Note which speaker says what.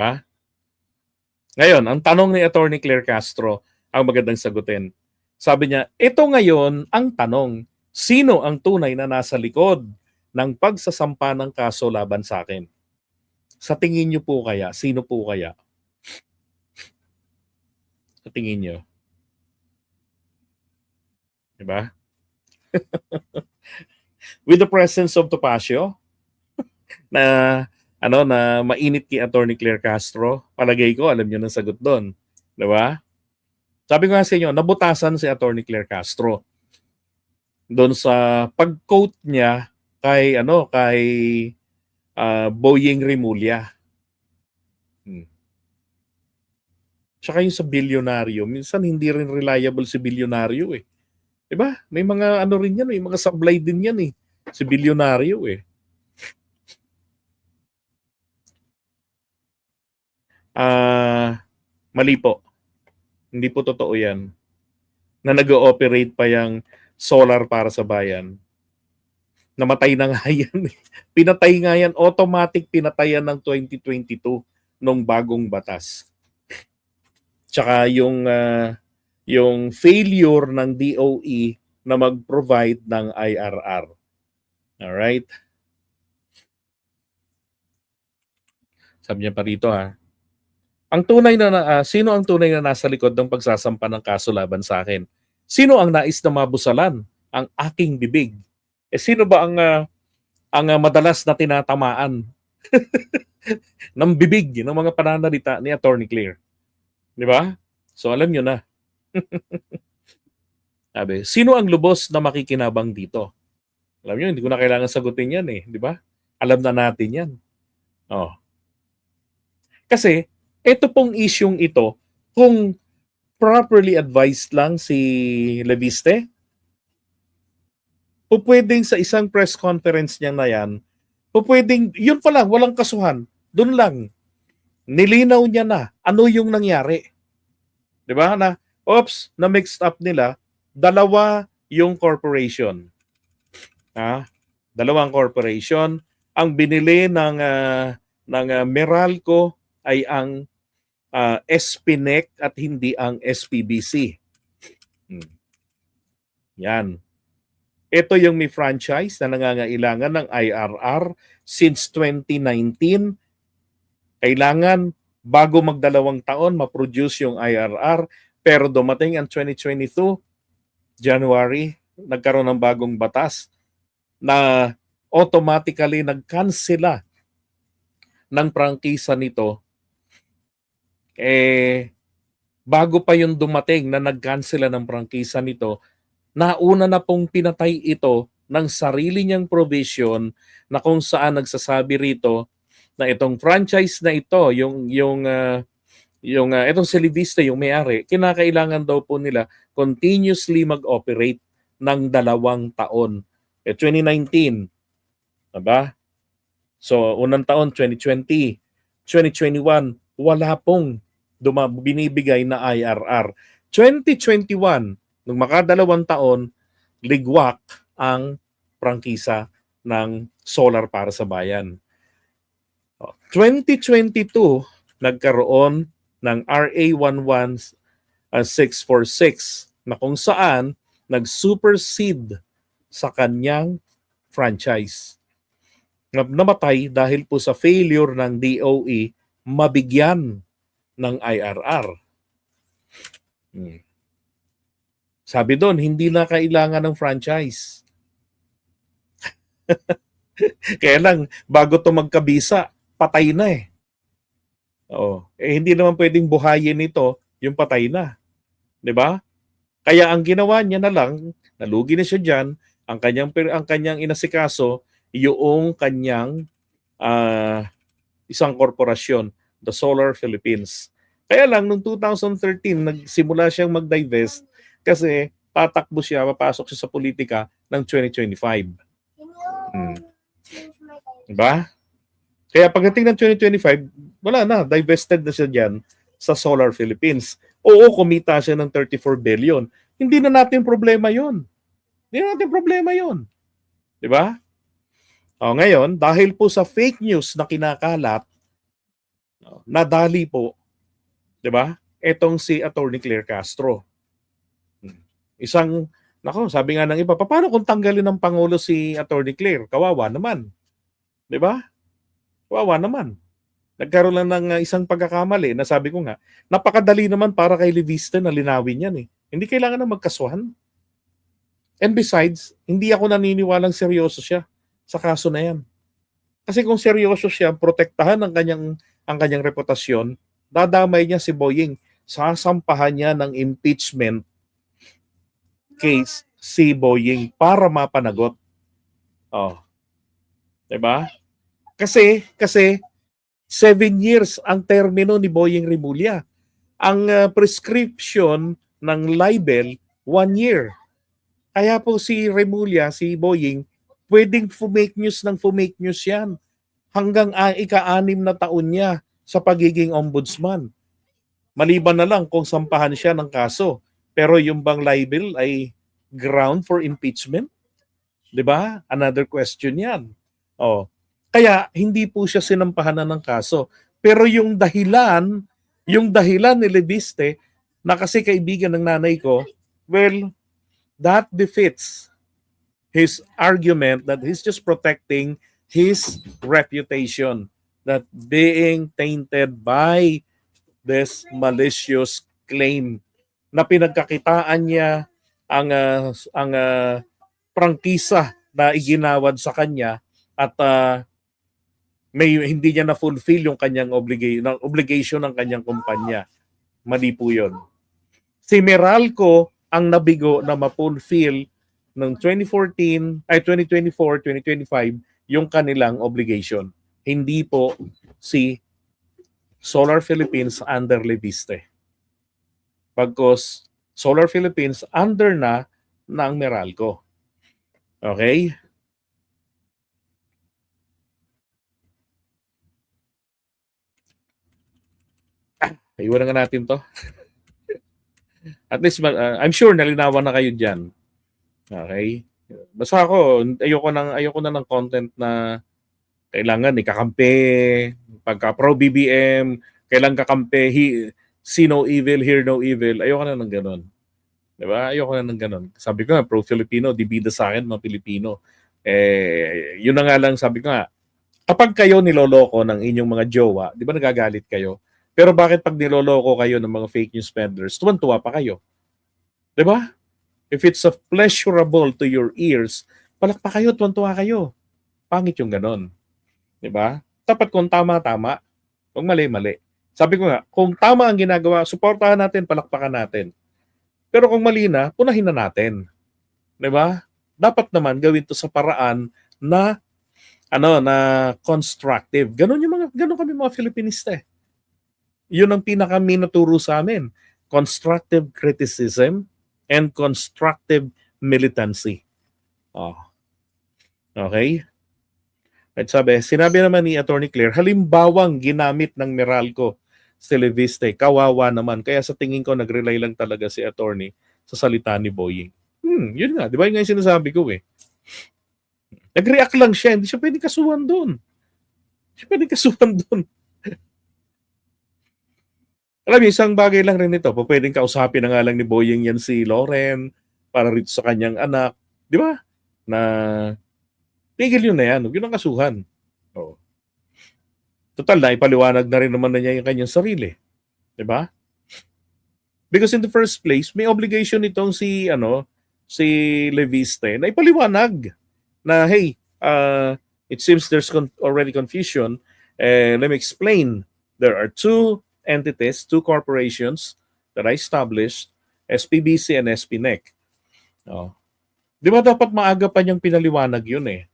Speaker 1: Ha? Ngayon, ang tanong ni Attorney Claire Castro, ang magandang sagutin. Sabi niya, ito ngayon ang tanong, sino ang tunay na nasa likod ng pagsasampa ng kaso laban sa akin? Sa tingin niyo po kaya, sino po kaya? Sa tingin niyo? Diba? With the presence of Topacio, na na mainit kay Attorney Claire Castro, palagay ko alam niyo ng sagot doon, 'di ba? Sabi ko nga sa inyo, nabutasan si Attorney Claire Castro doon sa pag-quote niya kay Boying Rimulya. Tsaka yung sa bilyonaryo, minsan hindi rin reliable si bilyonaryo eh. 'Di ba? May mga ano rin yan, may mga sablay din yan eh. Si bilyonaryo eh. Mali po. Hindi po totoo yan. Na nag-ooperate pa yung solar para sa bayan. Namatay na nga yan. Pinatay nga yan. Automatic pinatayan ng 2022 nung bagong batas. Tsaka yung failure ng DOE na mag-provide ng IRR. Alright? Sabi niya pa rito ha. Sino ang tunay na nasa likod ng pagsasampa ng kaso laban sa akin? Sino ang nais na mabusalan ang aking bibig? Sino ba ang madalas na tinatamaan ng bibig ng mga pananalita ni Attorney Claire? Di ba? So alam nyo na. Sabi, sino ang lubos na makikinabang dito? Alam nyo, hindi ko na kailangan sagutin yan eh. Di ba? Alam na natin yan. Oh. Kasi, ito pong isyung ito, kung properly advised lang si Leviste, pwedeng sa isang press conference niya na yan, pwedeng, yun pa lang, walang kasuhan. Doon lang. Nilinaw niya na ano yung nangyari. Di ba? Na mixed up nila, dalawa yung corporation. Dalawang corporation. Ang binili ng Meralco ay ang SPNEC at hindi ang SPBC. Yan. Ito yung may franchise na nangangailangan ng IRR since 2019. Kailangan bago magdalawang taon ma-produce yung IRR, pero dumating ang 2022, January, nagkaroon ng bagong batas na automatically nagkansela ng prangkisa nito. Bago pa yung dumating na nagkansela ng prangkisa nito, nauna na pong pinatay ito ng sarili niyang provision na kung saan nagsasabi rito na itong franchise na ito, itong si Leviste, yung may-ari, kinakailangan daw po nila continuously mag-operate ng 2 taon. 2019, diba? So, unang taon, 2020, 2021, wala pong binibigay na IRR. 2021, nung makadalawang taon, ligwak ang prangkisa ng solar para sa bayan. 2022, nagkaroon ng RA 11646 na kung saan nag-supersede sa kanyang franchise. Namatay dahil po sa failure ng DOE mabigyan ng IRR. Sabi doon, hindi na kailangan ng franchise. Kaya lang, bago to magkabisa, patay na eh. Hindi naman pwedeng buhayin ito yung patay na. 'Di ba? Kaya ang ginawa niya na lang, nalugi na siya diyan, ang kanyang inasikaso yung kanyang isang korporasyon, the Solar Philippines. Kaya lang noong 2013 nagsimula siyang mag-divest kasi tatakbo siya, papasok siya sa politika ng 2025. Diba? Kaya pagdating ng 2025, wala na, divested na siya diyan sa Solar Philippines. Oo, kumita siya ng 34 billion. Hindi na natin problema 'yon. Hindi na natin problema 'yon. 'Di ba? Ngayon, dahil po sa fake news na kinakalat, Nadali po, 'di ba? Etong si Attorney Claire Castro. Isang nako, sabi nga ng iba, paano kung tanggalin ng Pangulo si Attorney Claire? Kawawa naman. 'Di ba? Kawawa naman. Nagkaroon lang ng isang pagkakamali na sabi ko nga, napakadali naman para kay Leviste na linawin yan eh. Hindi kailangan na magkasuhan. And besides, hindi ako naniniwalang seryoso siya sa kaso na yan. Kasi kung seryoso siya, protektahan ang kanyang reputasyon, dadamay niya si Boying. Sasampahan niya ng impeachment case si Boying para mapanagot. Oh. 'Di ba? Kasi 7 years ang termino ni Boying Rimulya. Ang prescription ng libel, 1 year. Kaya po si Rimulya, si Boying, pwedeng fake news yan. Hanggang ika-6 na taon niya sa pagiging ombudsman. Maliban na lang kung sampahan siya ng kaso. Pero yung bang libel ay ground for impeachment? 'Di ba? Another question yan. Oh. Kaya hindi po siya sinampahan ng kaso. Pero yung dahilan ni Leviste na kasi kaibigan ng nanay ko, well, that defeats his argument that he's just protecting his reputation, that being tainted by this malicious claim na pinagkakitaan niya ang prangkisa na iginawad sa kanya at hindi niya na-fulfill yung kanyang obligation ng kanyang kumpanya. Mali po yun. Si Meralco ang nabigo na ma-fulfill ng 2024, 2025 yung kanilang obligation. Hindi po si Solar Philippines under Leviste. Pagkos Solar Philippines under na ng Meralco. Okay? Iwan na natin to. At least, I'm sure nalinawan na kayo dyan. Okay? Basta ako, ayoko na ng content na kailangan ikakampi, pagka pro-BBM, kailangan kakampi, see no evil, hear no evil. Ayoko na ng ganon. Diba? Ayoko na ng ganon. Sabi ko nga, pro-Filipino, di bida sa akin, mga Pilipino. Yun na nga lang, sabi ko nga, kapag kayo niloloko ng inyong mga jowa, di ba nagagalit kayo? Pero bakit pag niloloko kayo ng mga fake news peddlers, tuwan-tuwa pa kayo? Di ba? If it's a pleasurable to your ears, palakpak kayo, tuwan-tuwa kayo. Pangit yung ganon. Di ba? Dapat kung tama-tama, kung mali-mali. Sabi ko nga, kung tama ang ginagawa, suportahan natin, palakpakan natin. Pero kung mali na, punahin na natin. Di ba? Dapat naman gawin to sa paraan na constructive. Ganon kami mga Filipinista eh. Yun ang pinaka-minuturo sa amin. Constructive criticism and constructive militancy. Oh. Okay? At sinabi naman ni Attorney Claire, halimbawang ginamit ng Meralco si Leviste, kawawa naman. Kaya sa tingin ko, nag-rely lang talaga si Attorney sa salita ni Boying. Yun nga. Di ba yun nga yung sinasabi ko eh. Nag-react lang siya. Hindi siya pwedeng kasuhan doon. Alam mo, isang bagay lang rin ito. Pwedeng kausapin na nga lang ni Boying yan si Loren para rito sa kanyang anak. Di ba? Na tigil yun na yan. Huwag yun ang kasuhan. Oh. Total, na ipaliwanag na rin naman na niya yung kanyang sarili. Di ba? Because in the first place, may obligation itong si Leviste na ipaliwanag na, hey, it seems there's already confusion. Let me explain. There are two entities, two corporations that I established, SPBC and SPNEC. Oh. Di ba dapat maaga pa niyang pinaliwanag yun eh?